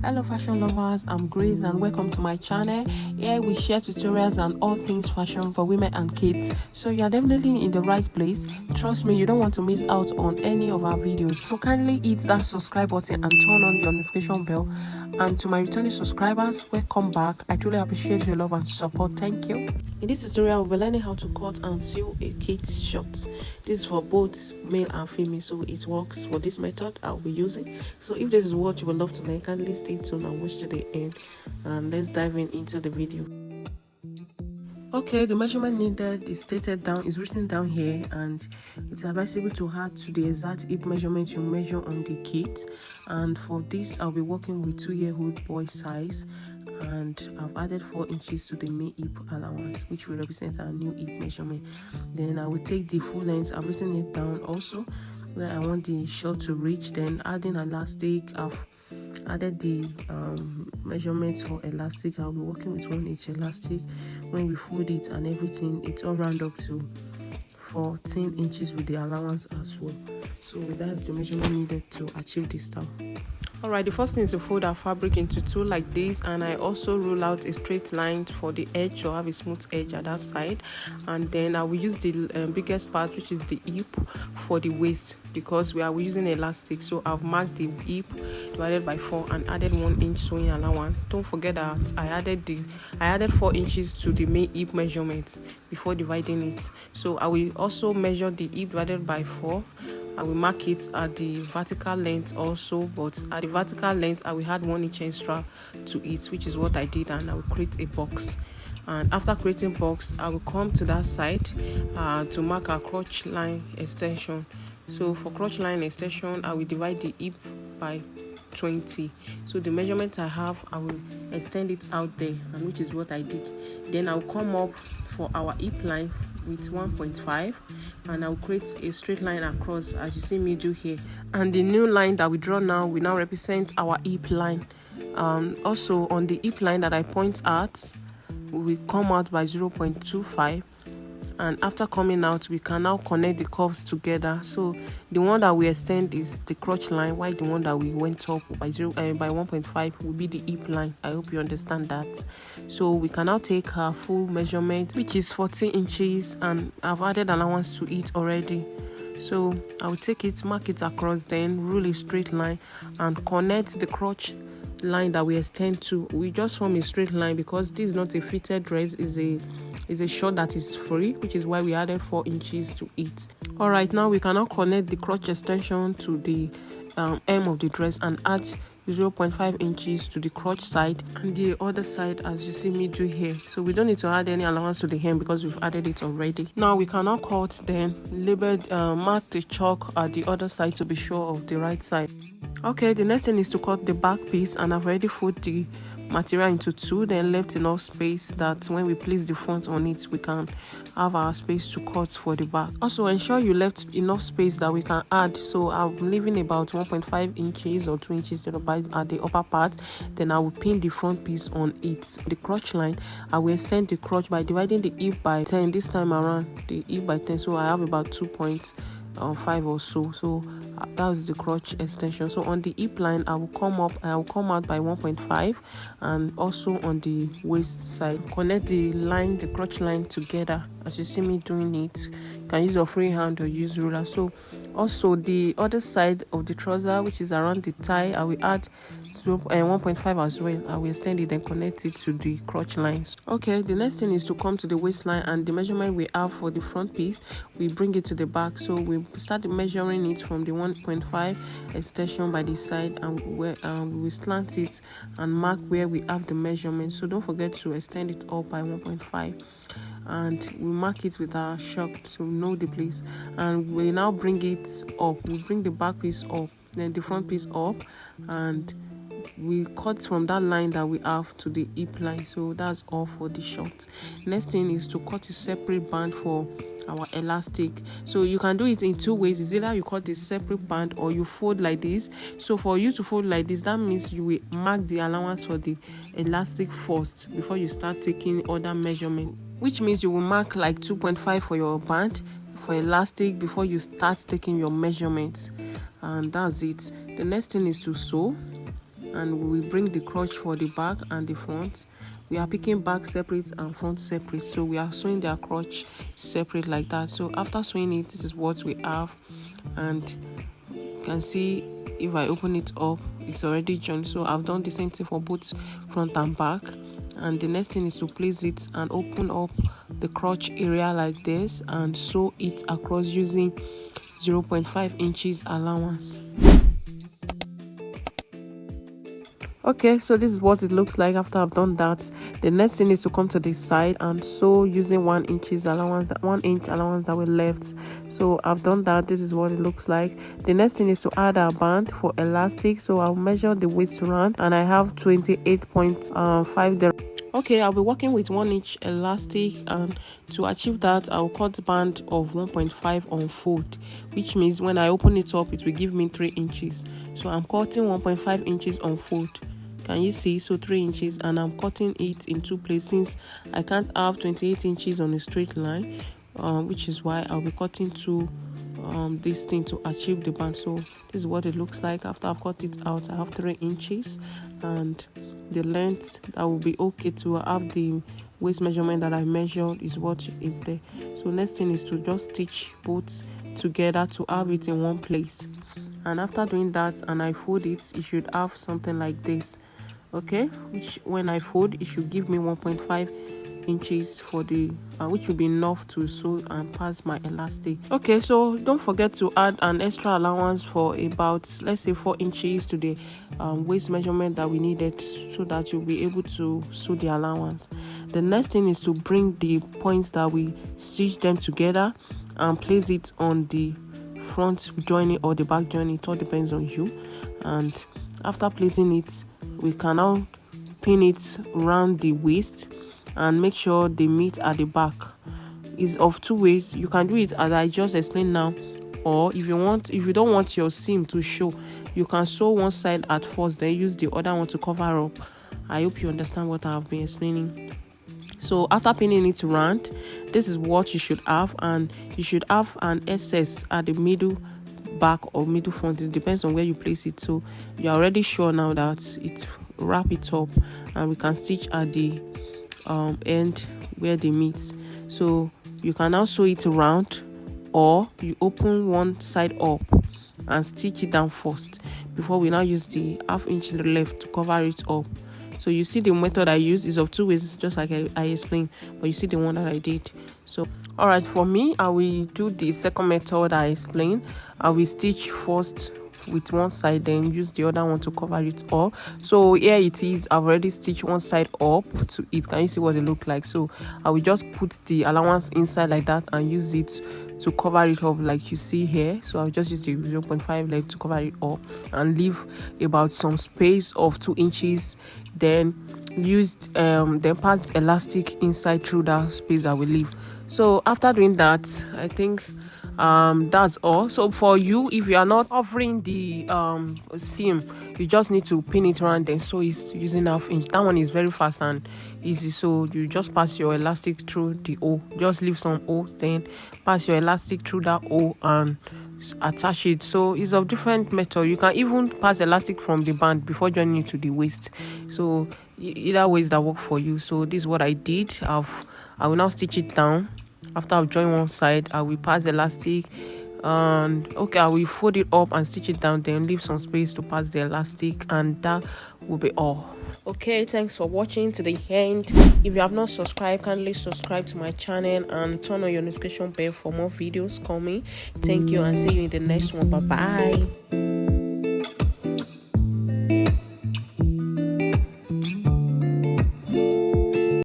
Hello fashion lovers, I'm Grace and welcome to my channel. Here we share tutorials and all things fashion for women and kids. So you are definitely in the right place. Trust me, you don't want to miss out on any of our videos. So kindly hit that subscribe button and turn on your notification bell. And to my returning subscribers, welcome back. I truly appreciate your love and support. Thank you. In this tutorial, we'll be learning how to cut and sew a kid's short. This is for both male and female, so it works for this method I'll be using. So if this is what you would love to learn, kindly stay tuned and watch to the end, and let's dive into the video. Okay, the measurement needed is written down here, and it's advisable to add to the exact hip measurement you measure on the kit. And for this, I'll be working with 2-year-old boy size, and I've added 4 inches to the main hip allowance, which will represent our new hip measurement. Then I will take the full length. I've written it down also where I want the short to reach. Then adding elastic, I've added the measurements for elastic. I'll be working with 1 inch elastic. When we fold it and everything, it's all round up to 14 inches with the allowance as well. So that's the measurement needed to achieve this style. Alright, the first thing is to fold our fabric into 2 like this, and I also rule out a straight line for the edge to have a smooth edge at that side. And then I will use the biggest part, which is the hip, for the waist, because we are using elastic. So I've marked the hip divided by 4 and added 1 inch sewing allowance. Don't forget that I added 4 inches to the main hip measurement before dividing it. So I will also measure the hip divided by 4. I will mark it at the vertical length also, but at the vertical length I will add 1 inch extra to it, which is what I did, and I will create a box. And after creating box, I will come to that side to mark a crotch line extension. So for crotch line extension, I will divide the hip by 20. So the measurement I have, I will extend it out there, and which is what I did. Then I'll come up for our hip line with 1.5, and I'll create a straight line across, as you see me do here. And the new line that we draw now will now represent our hip line. Also on the hip line that I point at, we come out by 0.25, and after coming out, we can now connect the curves together. So the one that we extend is the crotch line, while the one that we went up by 1.5 will be the hip line. I hope you understand that. So we can now take our full measurement, which is 14 inches, and I've added allowance to it already. So I will take it, mark it across, then rule a straight line and connect the crotch line that we extend to. We just form a straight line because this is not a fitted dress, is a short that is free, which is why we added 4 inches to it. All right, now we can now connect the crotch extension to the hem of the dress and add 0.5 inches to the crotch side and the other side, as you see me do here. So we don't need to add any allowance to the hem because we've added it already. Now we can now cut, then mark the chalk at the other side to be sure of the right side. Okay, the next thing is to cut the back piece, and I've already folded the material into 2, then left enough space that when we place the front on it, we can have our space to cut for the back. Also ensure you left enough space that we can add. So I'm leaving about 1.5 inches or 2 inches at the upper part. Then I will pin the front piece on it. The crotch line, I will extend the crotch by dividing the hip by 10. This time around, the hip by 10, so I have about 2.5 or so. That's the crotch extension. So on the hip line, I will come out by 1.5, and also on the waist side, connect the crotch line together, as you see me doing it. You can use your free hand or use ruler. So also the other side of the trouser, which is around the thigh, I will add 1.5 as well. I will extend it and connect it to the crotch lines. Okay, the next thing is to come to the waistline, and the measurement we have for the front piece, we bring it to the back. So we start measuring it from the 1.5 extension by the side, and we will slant it and mark where we have the measurement. So don't forget to extend it up by 1.5, and we mark it with our chalk to know the place. And we now bring it up. We bring the back piece up, then the front piece up, and we cut from that line that we have to the hip line. So that's all for the short. Next thing is to cut a separate band for our elastic. So you can do it in 2 ways. It's either you cut a separate band or you fold like this. So for you to fold like this, that means you will mark the allowance for the elastic first before you start taking other measurement, which means you will mark like 2.5 for your band for elastic before you start taking your measurements. And that's it. The next thing is to sew. and we bring the crotch for the back and the front. We are picking back separate and front separate, so we are sewing their crotch separate like that. So after sewing it, this is what we have, and you can see if I open it up, it's already joined. So I've done the same thing for both front and back, and the next thing is to place it and open up the crotch area like this and sew it across using 0.5 inches allowance. Okay, so this is what it looks like after I've done that. The next thing is to come to the side and sew using 1 inch allowance that we left. So I've done that. This is what it looks like. The next thing is to add a band for elastic. So I'll measure the waist round, and I have 28.5 there. Okay, I'll be working with 1 inch elastic, and to achieve that I'll cut the band of 1.5 on fold, which means when I open it up it will give me 3 inches. So I'm cutting 1.5 inches on fold. Can you see? So 3 inches, and I'm cutting it in 2 places since I can't have 28 inches on a straight line, which is why I'll be cutting this thing to achieve the band. So this is what it looks like after I've cut it out. I have 3 inches, and the length that will be okay to have the waist measurement that I measured is what is there. So next thing is to just stitch both together to have it in one place, and after doing that and I fold it, it should have something like this. Okay, which when I fold, it should give me 1.5 inches for the which will be enough to sew and pass my elastic. Okay, so don't forget to add an extra allowance for about, let's say, 4 inches to the waist measurement that we needed, so that you'll be able to sew the allowance. The next thing is to bring the points that we stitch them together and place it on the front joining or the back joining. It all depends on you. And after placing it, we can now pin it around the waist and make sure they meet at the back. Is of 2 ways. You can do it as I just explained now, or if you don't want your seam to show, you can sew one side at first, then use the other one to cover up. I hope you understand what I have been explaining. So after pinning it round, this is what you should have, and you should have an excess at the middle back or middle front. It depends on where you place it. So you're already sure now that it wrap it up, and we can stitch at the end where they meet. So you can now sew it around, or you open one side up and stitch it down first before we now use the 1/2 inch left to cover it up. So you see the method I use is of 2 ways, just like I explained, but you see the one that I did. So all right, for me, I will do the second method I explained. I will stitch first with one side, then use the other one to cover it up. So here it is. I've already stitched one side up to it. Can you see what it look like? So I will just put the allowance inside like that and use it to cover it up like you see here. So I'll just use the 0.5 left to cover it up and leave about some space of 2 inches, then then pass the elastic inside through that space I will leave. So after doing that, I think that's all. So for you, if you are not covering the seam, you just need to pin it around, then sew it using 1/2 inch. That one is very fast and easy. So you just pass your elastic through the hole, just leave some holes, then pass your elastic through that hole and attach it. So it's a different method. You can even pass elastic from the band before joining it to the waist. So either ways that work for you. So this is what I did. I will now stitch it down. After I've joined one side, I will pass elastic, and I will fold it up and stitch it down, then leave some space to pass the elastic, and that will be all. Okay, thanks for watching to the end. If you have not subscribed, kindly subscribe to my channel and turn on your notification bell for more videos coming. Thank you, and see you in the next one. Bye bye.